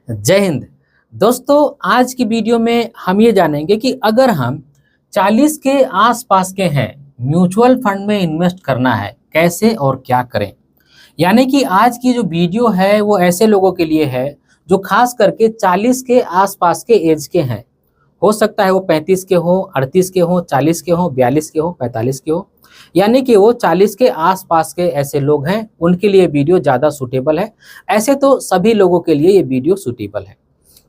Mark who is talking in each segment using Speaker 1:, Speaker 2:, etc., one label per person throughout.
Speaker 1: जय हिंद। दोस्तों, आज की वीडियो में हम ये जानेंगे कि अगर हम 40 के आसपास के हैं, म्यूचुअल फंड में इन्वेस्ट करना है, कैसे और क्या करें। यानी कि आज की जो वीडियो है वो ऐसे लोगों के लिए है जो खास करके 40 के आसपास के एज के हैं। हो सकता है वो 35 के हो, 38 के हो, 40 के हो, 42 के हो, 45 के हो, यानी कि वो 40 के आसपास के ऐसे लोग हैं, उनके लिए वीडियो ज़्यादा सूटेबल है। ऐसे तो सभी लोगों के लिए ये वीडियो सूटेबल है।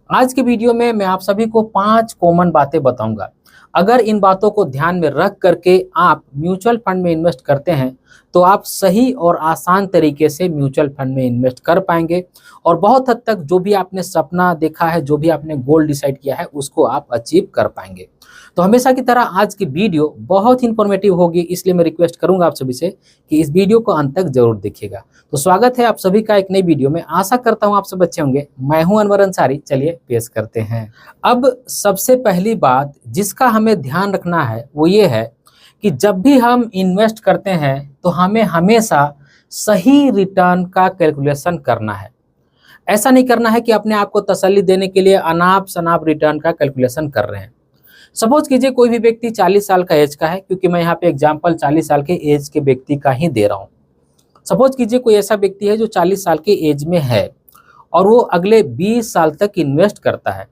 Speaker 1: आज की वीडियो में मैं आप सभी को 5 कॉमन बातें बताऊंगा। अगर इन बातों को ध्यान में रख करके आप म्यूचुअल फंड में इन्वेस्ट करते हैं तो आप सही और आसान तरीके से म्यूचुअल फंड में इन्वेस्ट कर पाएंगे और बहुत हद तक जो भी आपने सपना देखा है, जो भी आपने गोल डिसाइड किया है, उसको आप अचीव कर पाएंगे। तो हमेशा की तरह आज की वीडियो बहुत इंफॉर्मेटिव होगी, इसलिए मैं रिक्वेस्ट करूंगा आप सभी से कि इस वीडियो को अंत तक जरूर देखिएगा। तो स्वागत है आप सभी का एक नई वीडियो में। आशा करता हूं आप सब अच्छे होंगे। मैं हूं अनवर अंसारी। चलिए पेश करते हैं। अब सबसे पहली बात जिसका हमें ध्यान रखना है वो ये है कि जब भी हम इन्वेस्ट करते हैं तो हमें हमेशा सही रिटर्न का कैलकुलेशन करना है। ऐसा नहीं करना है कि अपने आप को तसल्ली देने के लिए अनाप शनाप रिटर्न का कैलकुलेशन कर रहे हैं। सपोज कीजिए कोई भी व्यक्ति 40 साल का एज का है, क्योंकि मैं यहाँ पे एग्जांपल 40 साल के एज के व्यक्ति का ही दे रहा हूँ। सपोज कीजिए कोई ऐसा व्यक्ति है जो 40 साल के एज में है और वो अगले 20 साल तक इन्वेस्ट करता है।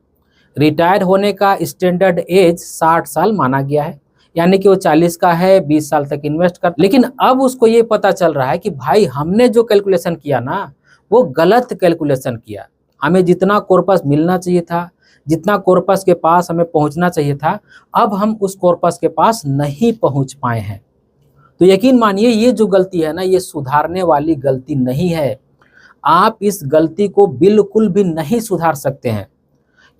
Speaker 1: रिटायर होने का स्टैंडर्ड एज 60 साल माना गया है, यानी कि वो 40 का है, 20 साल तक इन्वेस्ट कर। लेकिन अब उसको ये पता चल रहा है कि भाई हमने जो कैलकुलेशन किया ना वो गलत कैलकुलेशन किया। हमें जितना कॉर्पस मिलना चाहिए था, जितना कॉर्पस के पास हमें पहुंचना चाहिए था, अब हम उस कॉर्पस के पास नहीं पहुंच पाए हैं। तो यकीन मानिए ये जो गलती है ना, ये सुधारने वाली गलती नहीं है। आप इस गलती को बिल्कुल भी नहीं सुधार सकते हैं।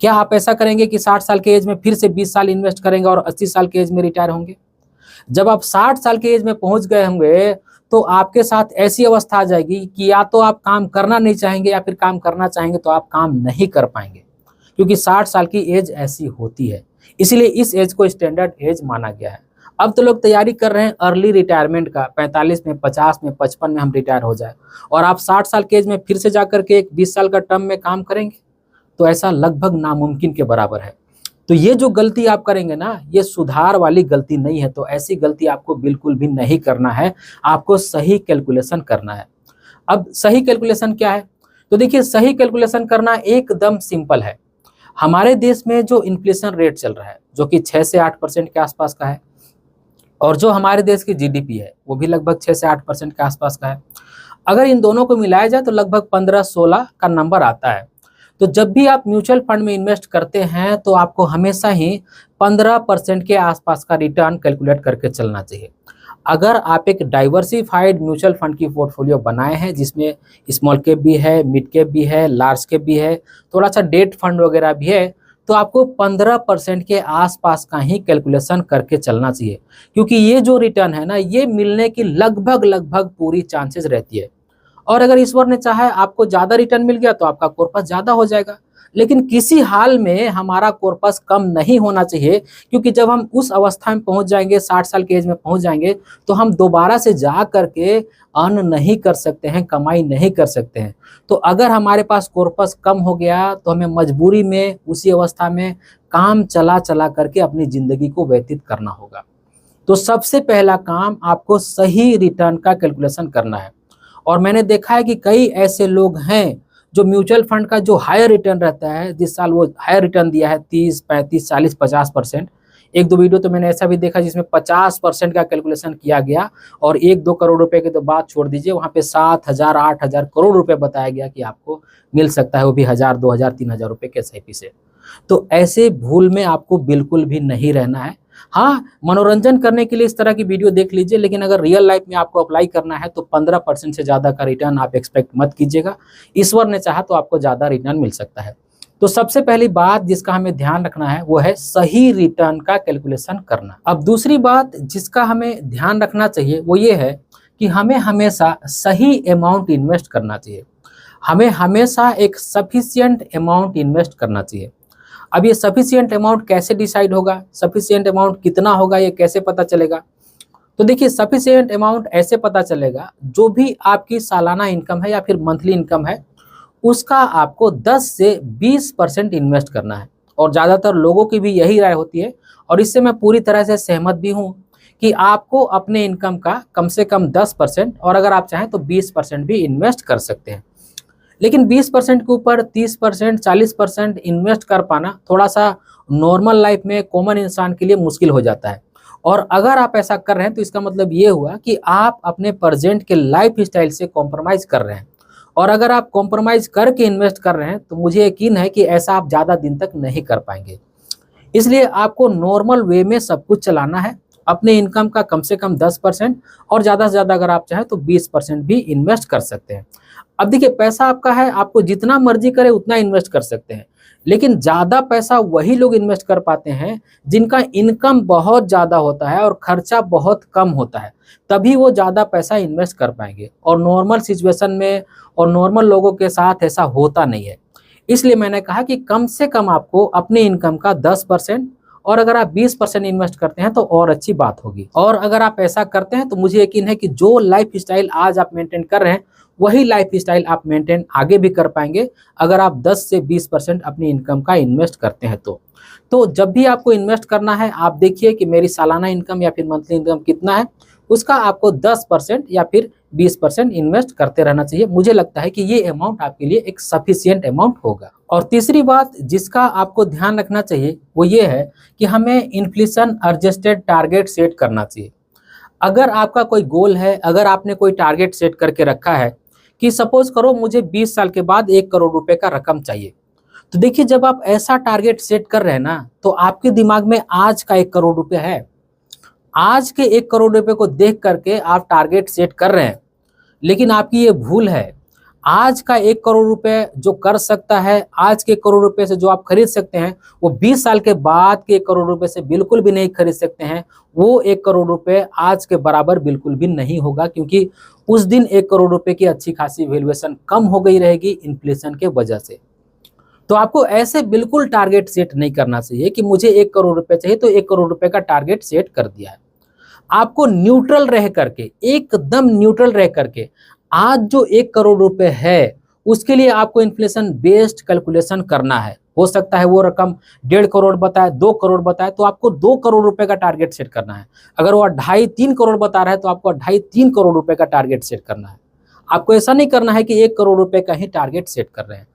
Speaker 1: क्या आप ऐसा करेंगे कि 60 साल के एज में फिर से 20 साल इन्वेस्ट करेंगे और 80 साल के एज में रिटायर होंगे? जब आप 60 साल के एज में पहुंच गए होंगे तो आपके साथ ऐसी अवस्था आ जाएगी कि या तो आप काम करना नहीं चाहेंगे या फिर काम करना चाहेंगे तो आप काम नहीं कर पाएंगे, क्योंकि 60 साल की एज ऐसी होती है। इसलिए इस एज को स्टैंडर्ड एज माना गया है। अब तो लोग तैयारी कर रहे हैं अर्ली रिटायरमेंट का, 45 में, 50 में, 55 में हम रिटायर हो जाए, और आप 60 साल के एज में फिर से जाकर के एक 20 साल का टर्म में काम करेंगे, तो ऐसा लगभग नामुमकिन के बराबर है। तो ये जो गलती आप करेंगे ना, ये सुधार वाली गलती नहीं है। तो ऐसी गलती आपको बिल्कुल भी नहीं करना है। आपको सही कैलकुलेशन करना है। अब सही कैलकुलेशन क्या है? तो देखिए, सही कैलकुलेशन करना एकदम सिंपल है। हमारे देश में जो इन्फ्लेशन रेट चल रहा है, जो कि 6 से 8% के आसपास का है, और जो हमारे देश की जीडीपी है वो भी लगभग 6 से 8% के आसपास का है। अगर इन दोनों को मिलाया जाए तो लगभग 15-16 का नंबर आता है। तो जब भी आप म्यूचुअल फंड में इन्वेस्ट करते हैं तो आपको हमेशा ही 15% के आसपास का रिटर्न कैलकुलेट करके चलना चाहिए। अगर आप एक डाइवर्सिफाइड म्यूचुअल फंड की पोर्टफोलियो बनाए हैं जिसमें स्मॉल कैप भी है, मिड कैप भी है, लार्ज कैप भी है, थोड़ा सा डेट फंड वगैरह भी है, तो आपको 15% के आसपास का ही कैलकुलेशन करके चलना चाहिए, क्योंकि ये जो रिटर्न है ना, ये मिलने की लगभग लगभग पूरी चांसेस रहती है। और अगर ईश्वर ने चाहा आपको ज़्यादा रिटर्न मिल गया तो आपका कॉर्पस ज़्यादा हो जाएगा। लेकिन किसी हाल में हमारा कॉर्पस कम नहीं होना चाहिए, क्योंकि जब हम उस अवस्था में पहुंच जाएंगे, 60 साल के एज में पहुंच जाएंगे, तो हम दोबारा से जा करके अर्न नहीं कर सकते हैं, कमाई नहीं कर सकते हैं। तो अगर हमारे पास कॉर्पस कम हो गया तो हमें मजबूरी में उसी अवस्था में काम चला चला करके अपनी ज़िंदगी को व्यतीत करना होगा। तो सबसे पहला काम आपको सही रिटर्न का कैलकुलेशन करना है। और मैंने देखा है कि कई ऐसे लोग हैं जो म्यूचुअल फंड का जो हायर रिटर्न रहता है, जिस साल वो हायर रिटर्न दिया है 30, 35, 40, 50%। एक दो वीडियो तो मैंने ऐसा भी देखा जिसमें 50% का कैलकुलेशन किया गया और 1-2 करोड़ रुपए की तो बात छोड़ दीजिए, वहाँ पे 7,000, 8,000 करोड़ रुपए बताया गया कि आपको मिल सकता है, वो भी 1,000, 2,000, 3,000 रुपए के एसआईपी से। तो ऐसे भूल में आपको बिल्कुल भी नहीं रहना है। हाँ, मनोरंजन करने के लिए इस तरह की वीडियो देख लीजिए, लेकिन अगर रियल लाइफ में आपको अप्लाई करना है तो 15% से ज़्यादा का रिटर्न आप एक्सपेक्ट मत कीजिएगा। ईश्वर ने चाहा तो आपको ज़्यादा रिटर्न मिल सकता है। तो सबसे पहली बात जिसका हमें ध्यान रखना है वो है सही रिटर्न का कैलकुलेशन करना। अब दूसरी बात जिसका हमें ध्यान रखना चाहिए वो ये है कि हमें हमेशा सही अमाउंट इन्वेस्ट करना चाहिए। हमें हमेशा एक सफिशिएंट अमाउंट इन्वेस्ट करना चाहिए। अब ये सफिशिएंट अमाउंट कैसे डिसाइड होगा, सफिशिएंट अमाउंट कितना होगा, ये कैसे पता चलेगा? तो देखिए, सफिशिएंट अमाउंट ऐसे पता चलेगा, जो भी आपकी सालाना इनकम है या फिर मंथली इनकम है, उसका आपको 10 से 20% इन्वेस्ट करना है। और ज़्यादातर लोगों की भी यही राय होती है और इससे मैं पूरी तरह से सहमत भी हूँ कि आपको अपने इनकम का कम से कम 10% और अगर आप चाहें तो 20% भी इन्वेस्ट कर सकते हैं। लेकिन 20% के ऊपर 30%, 40% इन्वेस्ट कर पाना थोड़ा सा नॉर्मल लाइफ में कॉमन इंसान के लिए मुश्किल हो जाता है। और अगर आप ऐसा कर रहे हैं तो इसका मतलब ये हुआ कि आप अपने प्रेजेंट के लाइफ स्टाइल से कॉम्प्रोमाइज़ कर रहे हैं। और अगर आप कॉम्प्रोमाइज़ करके इन्वेस्ट कर रहे हैं तो मुझे यकीन है कि ऐसा आप ज़्यादा दिन तक नहीं कर पाएंगे। इसलिए आपको नॉर्मल वे में सब कुछ चलाना है। अपने इनकम का कम से कम 10% और ज़्यादा से ज़्यादा अगर आप चाहें तो 20% भी इन्वेस्ट कर सकते हैं। अब देखिए, पैसा आपका है, आपको जितना मर्जी करे उतना इन्वेस्ट कर सकते हैं। लेकिन ज़्यादा पैसा वही लोग इन्वेस्ट कर पाते हैं जिनका इनकम बहुत ज़्यादा होता है और खर्चा बहुत कम होता है, तभी वो ज़्यादा पैसा इन्वेस्ट कर पाएंगे। और नॉर्मल सिचुएशन में और नॉर्मल लोगों के साथ ऐसा होता नहीं है। इसलिए मैंने कहा कि कम से कम आपको अपने इनकम का 10% और अगर आप 20% इन्वेस्ट करते हैं तो और अच्छी बात होगी। और अगर आप ऐसा करते हैं तो मुझे यकीन है कि जो लाइफ स्टाइल आज आप मेंटेन कर रहे हैं वही लाइफ स्टाइल आप मेंटेन आगे भी कर पाएंगे अगर आप 10 से 20% अपनी इनकम का इन्वेस्ट करते हैं तो जब भी आपको इन्वेस्ट करना है आप देखिए कि मेरी सालाना इनकम या फिर मंथली इनकम कितना है, उसका आपको 10% या फिर 20% इन्वेस्ट करते रहना चाहिए। मुझे लगता है कि ये अमाउंट आपके लिए एक सफिशिएंट अमाउंट होगा। और तीसरी बात जिसका आपको ध्यान रखना चाहिए वो ये है कि हमें इन्फ्लेशन एडजस्टेड टारगेट सेट करना चाहिए। अगर आपका कोई गोल है, अगर आपने कोई टारगेट सेट करके रखा है कि सपोज करो मुझे 20 साल के बाद 1 करोड़ रुपए का रकम चाहिए, तो देखिए जब आप ऐसा टारगेट सेट कर रहे हैं ना तो आपके दिमाग में आज का 1 करोड़ रुपए है। आज के 1 करोड़ रुपए को देख करके आप टारगेट सेट कर रहे हैं, लेकिन आपकी ये भूल है। आज का 1 करोड़ रुपए जो कर सकता है, आज के 1 करोड़ रुपए से जो आप खरीद सकते हैं, वो 20 साल के बाद के 1 करोड़ रुपए से बिल्कुल भी नहीं खरीद सकते हैं। वो 1 करोड़ रुपए आज के बराबर बिल्कुल भी नहीं होगा, क्योंकि उस दिन 1 करोड़ रुपए की अच्छी खासी वैल्यूएशन कम हो गई रहेगी इन्फ्लेशन के वजह से। तो आपको ऐसे बिल्कुल टारगेट सेट नहीं करना चाहिए कि मुझे 1 करोड़ रुपए चाहिए तो 1 करोड़ रुपए का टारगेट सेट कर दिया है। आपको न्यूट्रल रह करके, एकदम न्यूट्रल रह करके आज जो 1 करोड़ रुपए है उसके लिए आपको इन्फ्लेशन बेस्ड कैलकुलेशन करना है। हो सकता है वो रकम 1.5 करोड़ बताए, 2 करोड़ बताए, तो आपको 2 करोड़ रुपए का टारगेट सेट करना है। अगर वो 2.5-3 करोड़ बता रहा है तो आपको 2.5-3 करोड़ रुपए का टारगेट सेट करना है। आपको ऐसा नहीं करना है कि 1 करोड़ रुपए का ही टारगेट सेट कर रहे हैं।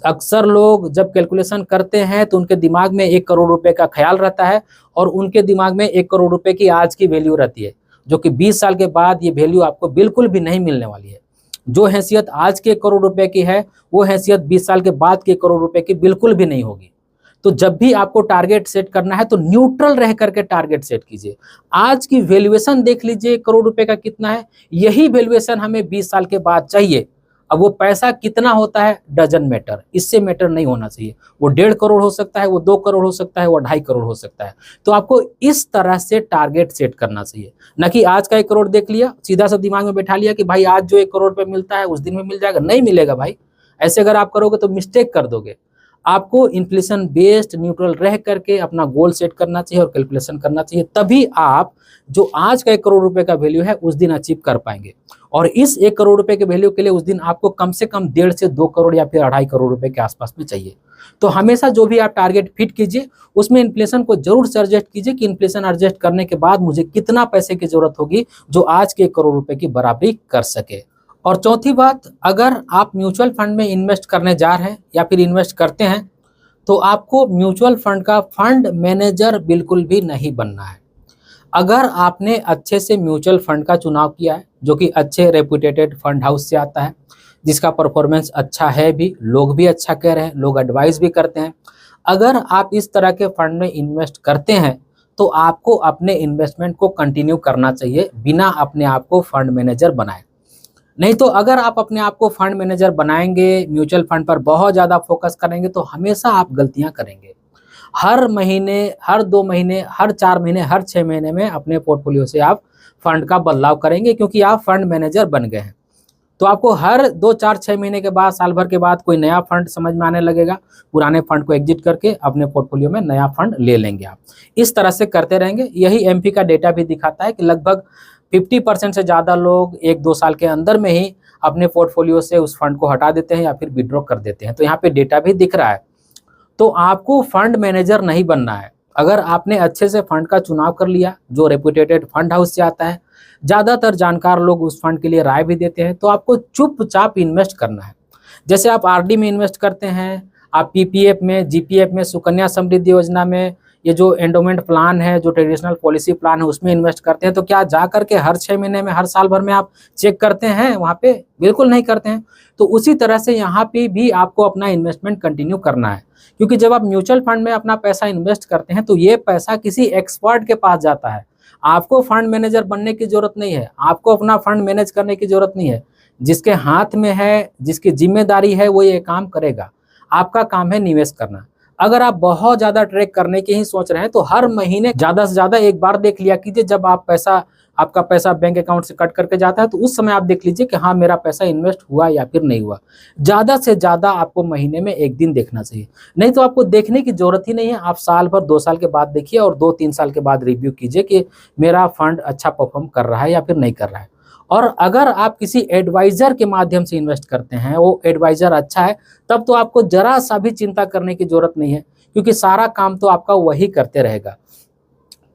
Speaker 1: अक्सर लोग जब कैलकुलेशन करते हैं तो उनके दिमाग में 1 करोड़ रुपए का ख्याल रहता है और उनके दिमाग में 1 करोड़ रुपए की आज की वैल्यू रहती है, जो कि 20 साल के बाद ये वैल्यू आपको बिल्कुल भी नहीं मिलने वाली है। जो हैसियत आज के 1 करोड़ रुपए की है वो हैसियत 20 साल के बाद के 1 करोड़ रुपए की बिल्कुल भी नहीं होगी। तो जब भी आपको टारगेट सेट करना है तो न्यूट्रल रह करके टारगेट सेट कीजिए। आज की वैल्यूएशन देख लीजिए 1 करोड़ रुपए का कितना है, यही वैल्यूएशन हमें 20 साल के बाद चाहिए। अब वो पैसा कितना होता है डजंट मैटर, इससे मैटर नहीं होना चाहिए। वो 1.5 करोड़ हो सकता है, वो 2 करोड़ हो सकता है, वो 2.5 करोड़ हो सकता है। तो आपको इस तरह से टारगेट सेट करना चाहिए, ना कि आज का 1 करोड़ देख लिया, सीधा सा दिमाग में बैठा लिया कि भाई आज जो 1 करोड़ रुपए मिलता है उस दिन में मिल जाएगा। नहीं मिलेगा भाई। ऐसे अगर आप करोगे तो मिस्टेक कर दोगे। आपको इन्फ्लेशन बेस्ड न्यूट्रल रह करके अपना गोल सेट करना चाहिए और कैलकुलेशन करना चाहिए, तभी आप जो आज का 1 करोड़ रुपए का वैल्यू है उस दिन अचीव कर पाएंगे। और इस 1 करोड़ रुपए के वैल्यू के लिए उस दिन आपको कम से कम 1.5 से 2 करोड़ या फिर 2.5 करोड़ रुपए के आसपास में चाहिए। तो हमेशा जो भी आप टारगेट फिट कीजिए उसमें इन्फ्लेशन को जरूर से एडजस्ट कीजिए कि इन्फ्लेशन एडजस्ट करने के बाद मुझे कितना पैसे की जरूरत होगी जो आज के 1 करोड़ रुपए की बराबरी कर सके। और चौथी बात, अगर आप म्यूचुअल फंड में इन्वेस्ट करने जा रहे हैं या फिर इन्वेस्ट करते हैं तो आपको म्यूचुअल फंड का फंड मैनेजर बिल्कुल भी नहीं बनना है। अगर आपने अच्छे से म्यूचुअल फंड का चुनाव किया है जो कि अच्छे रेपुटेटेड फंड हाउस से आता है, जिसका परफॉर्मेंस अच्छा है भी, लोग भी अच्छा कह रहे हैं, लोग एडवाइस भी करते हैं, अगर आप इस तरह के फंड में इन्वेस्ट करते हैं तो आपको अपने इन्वेस्टमेंट को कंटिन्यू करना चाहिए बिना अपने आप को फंड मैनेजर बनाए। नहीं तो अगर आप अपने आप को फंड मैनेजर बनाएंगे, म्यूचुअल फंड पर बहुत ज़्यादा फोकस करेंगे तो हमेशा आप गलतियां करेंगे। हर महीने, हर 2 महीने, हर 4 महीने, हर 6 महीने में अपने पोर्टफोलियो से आप फंड का बदलाव करेंगे, क्योंकि आप फंड मैनेजर बन गए हैं। तो आपको हर 2, 4, 6 महीने के बाद, साल भर के बाद कोई नया फंड समझ में आने लगेगा। पुराने फंड को एग्जिट करके अपने पोर्टफोलियो में नया फंड ले लेंगे आप। इस तरह से करते रहेंगे। यही एमपी का डेटा भी दिखाता है कि लगभग 50% से ज़्यादा लोग 1-2 साल के अंदर में ही अपने पोर्टफोलियो से उस फंड को हटा देते हैं या फिर विड्रॉ कर देते हैं। तो यहाँ पे डेटा भी दिख रहा है। तो आपको फंड मैनेजर नहीं बनना है। अगर आपने अच्छे से फंड का चुनाव कर लिया जो रेपुटेटेड फंड हाउस से आता है, ज़्यादातर जानकार लोग उस फंड के लिए राय भी देते हैं, तो आपको चुपचाप इन्वेस्ट करना है। जैसे आप आरडी में इन्वेस्ट करते हैं, आप पीपीएफ में, जीपीएफ में, सुकन्या समृद्धि योजना में, ये जो एंडोमेंट प्लान है, जो ट्रेडिशनल पॉलिसी प्लान है, उसमें इन्वेस्ट करते हैं, तो क्या जा करके हर 6 महीने में, हर साल भर में आप चेक करते हैं वहाँ पे? बिल्कुल नहीं करते हैं। तो उसी तरह से यहाँ पे भी आपको अपना इन्वेस्टमेंट कंटिन्यू करना है, क्योंकि जब आप म्यूचुअल फंड में अपना पैसा इन्वेस्ट करते हैं तो ये पैसा किसी एक्सपर्ट के पास जाता है। आपको फंड मैनेजर बनने की जरूरत नहीं है, आपको अपना फंड मैनेज करने की जरूरत नहीं है। जिसके हाथ में है, जिसकी जिम्मेदारी है, वो ये काम करेगा। आपका काम है निवेश करना। अगर आप बहुत ज़्यादा ट्रैक करने की ही सोच रहे हैं तो हर महीने ज़्यादा से ज़्यादा एक बार देख लिया कीजिए, जब आपका पैसा बैंक अकाउंट से कट करके जाता है तो उस समय आप देख लीजिए कि हाँ मेरा पैसा इन्वेस्ट हुआ या फिर नहीं हुआ। ज़्यादा से ज़्यादा आपको महीने में एक दिन देखना चाहिए, नहीं तो आपको देखने की ज़रूरत ही नहीं है। आप साल भर 2 साल के बाद देखिए और 2-3 साल के बाद रिव्यू कीजिए कि मेरा फंड अच्छा परफॉर्म कर रहा है या फिर नहीं कर रहा है। और अगर आप किसी एडवाइज़र के माध्यम से इन्वेस्ट करते हैं, वो एडवाइज़र अच्छा है, तब तो आपको ज़रा सा भी चिंता करने की ज़रूरत नहीं है, क्योंकि सारा काम तो आपका वही करते रहेगा।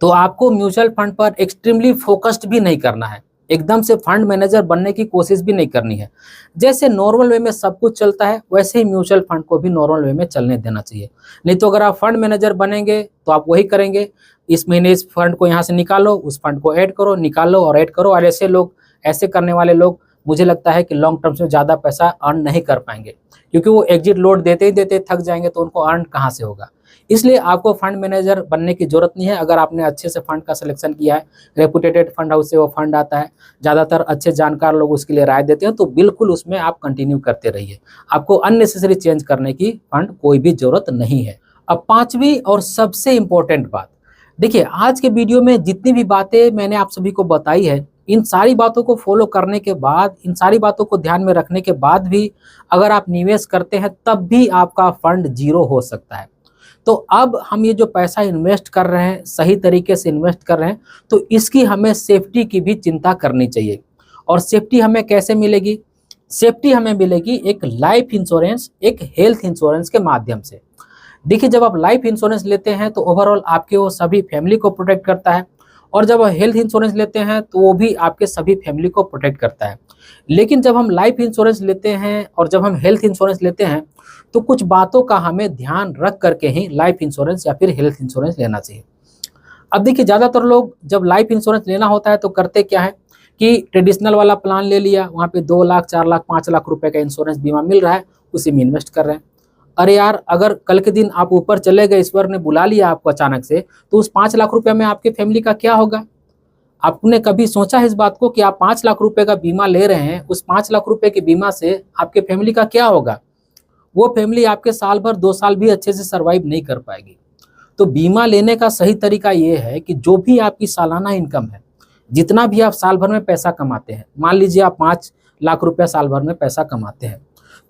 Speaker 1: तो आपको म्यूचुअल फंड पर एक्सट्रीमली फोकस्ड भी नहीं करना है, एकदम से फंड मैनेजर बनने की कोशिश भी नहीं करनी है। जैसे नॉर्मल वे में सब कुछ चलता है, वैसे ही म्यूचुअल फंड को भी नॉर्मल वे में चलने देना चाहिए। नहीं तो अगर आप फंड मैनेजर बनेंगे तो आप वही करेंगे, इस महीने इस फंड को यहाँ से निकालो, उस फंड को ऐड करो, निकालो और ऐड करो। और ऐसे करने वाले लोग मुझे लगता है कि लॉन्ग टर्म में ज़्यादा पैसा अर्न नहीं कर पाएंगे, क्योंकि वो एग्जिट लोड देते ही देते थक जाएंगे, तो उनको अर्न कहाँ से होगा। इसलिए आपको फंड मैनेजर बनने की जरूरत नहीं है। अगर आपने अच्छे से फंड का सिलेक्शन किया है, रेपुटेटेड फंड हाउस से वो फंड आता है, ज़्यादातर अच्छे जानकार लोग उसके लिए राय देते हैं, तो बिल्कुल उसमें आप कंटिन्यू करते रहिए। आपको अननेसेसरी चेंज करने की फंड कोई भी जरूरत नहीं है। अब 5वीं और सबसे इम्पोर्टेंट बात, देखिए आज के वीडियो में जितनी भी बातें मैंने आप सभी को बताई है, इन सारी बातों को फॉलो करने के बाद, इन सारी बातों को ध्यान में रखने के बाद भी अगर आप निवेश करते हैं तब भी आपका फंड जीरो हो सकता है। तो अब हम ये जो पैसा इन्वेस्ट कर रहे हैं, सही तरीके से इन्वेस्ट कर रहे हैं, तो इसकी हमें सेफ्टी की भी चिंता करनी चाहिए। और सेफ्टी हमें कैसे मिलेगी? सेफ्टी हमें मिलेगी एक लाइफ इंश्योरेंस, एक हेल्थ इंश्योरेंस के माध्यम से। देखिए जब आप लाइफ इंश्योरेंस लेते हैं तो ओवरऑल आपके वो सभी फैमिली को प्रोटेक्ट करता है, और जब हेल्थ इंश्योरेंस लेते हैं तो वो भी आपके सभी फैमिली को प्रोटेक्ट करता है। लेकिन जब हम लाइफ इंश्योरेंस लेते हैं और जब हम हेल्थ इंश्योरेंस लेते हैं तो कुछ बातों का हमें ध्यान रख करके ही लाइफ इंश्योरेंस या फिर हेल्थ इंश्योरेंस लेना चाहिए। अब देखिए ज़्यादातर लोग जब लाइफ इंश्योरेंस लेना होता है तो करते क्या है कि ट्रेडिशनल वाला प्लान ले लिया, वहाँ पे 2 लाख, 4 लाख, 5 लाख रुपए का इंश्योरेंस बीमा मिल रहा है, उसी में इन्वेस्ट कर रहे हैं। अरे यार, अगर कल के दिन आप ऊपर चले गए, ईश्वर ने बुला लिया आपको अचानक से, तो उस 5 लाख रुपए में आपके फैमिली का क्या होगा? आपने कभी सोचा है इस बात को कि आप 5 लाख रुपए का बीमा ले रहे हैं, उस 5 लाख रुपए के बीमा से आपके फैमिली का क्या होगा? वो फैमिली आपके साल भर 2 साल भी अच्छे से सर्वाइव नहीं कर पाएगी। तो बीमा लेने का सही तरीका ये है कि जो भी आपकी सालाना इनकम है, जितना भी आप साल भर में पैसा कमाते हैं, मान लीजिए आप 5 लाख रुपया साल भर में पैसा कमाते हैं,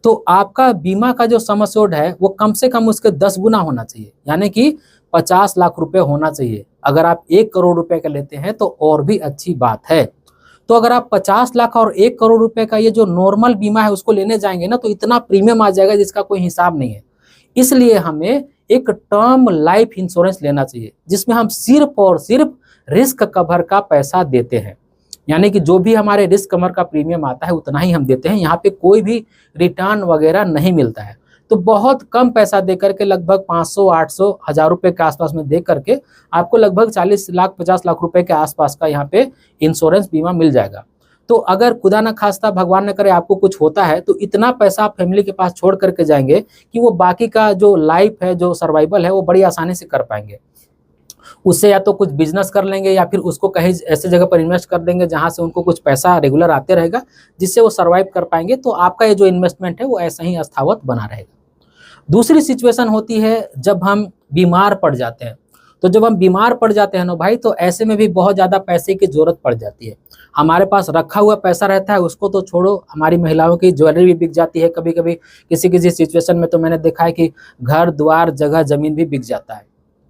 Speaker 1: तो आपका बीमा का जो सम एश्योर्ड है वो कम से कम उसके 10 गुना होना चाहिए, यानी कि 50 लाख रुपए होना चाहिए। अगर आप 1 करोड़ रुपए का लेते हैं तो और भी अच्छी बात है। तो अगर आप 50 लाख और 1 करोड़ रुपए का ये जो नॉर्मल बीमा है उसको लेने जाएंगे ना, तो इतना प्रीमियम आ जाएगा जिसका कोई हिसाब नहीं है। इसलिए हमें एक टर्म लाइफ इंश्योरेंस लेना चाहिए, जिसमें हम सिर्फ और सिर्फ रिस्क कवर का पैसा देते हैं, यानी कि जो भी हमारे रिस्क कवर का प्रीमियम आता है उतना ही हम देते हैं। यहाँ पे कोई भी रिटर्न वगैरह नहीं मिलता है। तो बहुत कम पैसा दे करके, लगभग 500, 800, 1000 रुपए के आसपास में दे करके आपको लगभग 40 लाख, 50 लाख रुपए के आसपास का यहाँ पे इंश्योरेंस बीमा मिल जाएगा। तो अगर खुदा न खास्ता, भगवान न करे, आपको कुछ होता है तो इतना पैसा आप फैमिली के पास छोड़ करके जाएंगे कि वो बाकी का जो लाइफ है, जो सर्वाइवल है, वो बड़ी आसानी से कर पाएंगे। उससे या तो कुछ बिजनेस कर लेंगे या फिर उसको कहीं ऐसे जगह पर इन्वेस्ट कर देंगे जहां से उनको कुछ पैसा रेगुलर आते रहेगा, जिससे वो सर्वाइव कर पाएंगे। तो आपका ये जो इन्वेस्टमेंट है वो ऐसा ही अस्थावत बना रहेगा। दूसरी सिचुएशन होती है जब हम बीमार पड़ जाते हैं। तो जब हम बीमार पड़ जाते हैं ना भाई, तो ऐसे में भी बहुत ज़्यादा पैसे की ज़रूरत पड़ जाती है। हमारे पास रखा हुआ पैसा रहता है, उसको तो छोड़ो, हमारी महिलाओं की ज्वेलरी भी बिक जाती है कभी कभी। किसी किसी सिचुएशन में तो मैंने देखा है कि घर द्वार, जगह जमीन भी बिक जाता है।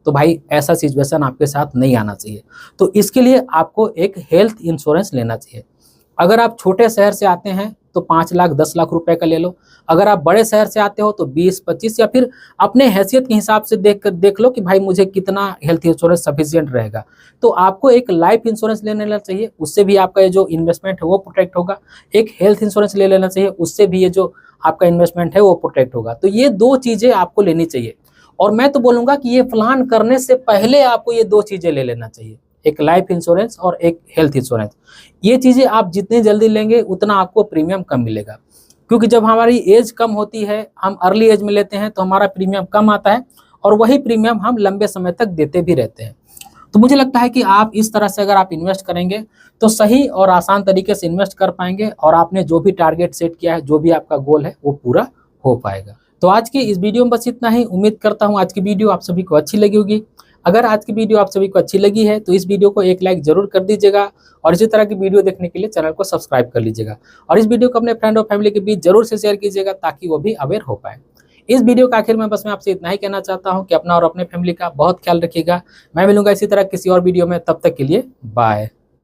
Speaker 1: तो भाई ऐसा सिचुएशन आपके साथ नहीं आना चाहिए। तो इसके लिए आपको एक हेल्थ इंश्योरेंस लेना चाहिए। अगर आप छोटे शहर से आते हैं तो 5 लाख 10 लाख रुपए का ले लो। अगर आप बड़े शहर से आते हो तो 20-25, या फिर अपने हैसियत के हिसाब से देख लो कि भाई मुझे कितना हेल्थ इंश्योरेंस सफिशिएंट रहेगा। तो आपको एक लाइफ इंश्योरेंस ले लेना चाहिए, उससे भी आपका ये जो इन्वेस्टमेंट है वो प्रोटेक्ट होगा। एक हेल्थ इंश्योरेंस ले लेना चाहिए, उससे भी ये जो आपका इन्वेस्टमेंट है वो प्रोटेक्ट होगा। तो ये 2 चीज़ें आपको लेनी चाहिए। और मैं तो बोलूँगा कि ये प्लान करने से पहले आपको ये 2 चीज़ें ले लेना चाहिए, एक लाइफ इंश्योरेंस और एक हेल्थ इंश्योरेंस। ये चीज़ें आप जितने जल्दी लेंगे उतना आपको प्रीमियम कम मिलेगा, क्योंकि जब हमारी एज कम होती है, हम अर्ली एज में लेते हैं तो हमारा प्रीमियम कम आता है, और वही प्रीमियम हम लंबे समय तक देते भी रहते हैं। तो मुझे लगता है कि आप इस तरह से अगर आप इन्वेस्ट करेंगे तो सही और आसान तरीके से इन्वेस्ट कर पाएंगे, और आपने जो भी टारगेट सेट किया है, जो भी आपका गोल है, वो पूरा हो पाएगा। तो आज की इस वीडियो में बस इतना ही। उम्मीद करता हूँ आज की वीडियो आप सभी को अच्छी लगी होगी। अगर आज की वीडियो आप सभी को अच्छी लगी है तो इस वीडियो को एक लाइक जरूर कर दीजिएगा, और इसी तरह की वीडियो देखने के लिए चैनल को सब्सक्राइब कर लीजिएगा, और इस वीडियो को अपने फ्रेंड और फैमिली के बीच जरूर से शेयर कीजिएगा, ताकि वो भी अवेयर हो पाए। इस वीडियो के आखिर में बस मैं आपसे इतना ही कहना चाहता हूँ कि अपना और अपने फैमिली का बहुत ख्याल रखिएगा। मैं मिलूंगा इसी तरह किसी और वीडियो में, तब तक के लिए बाय।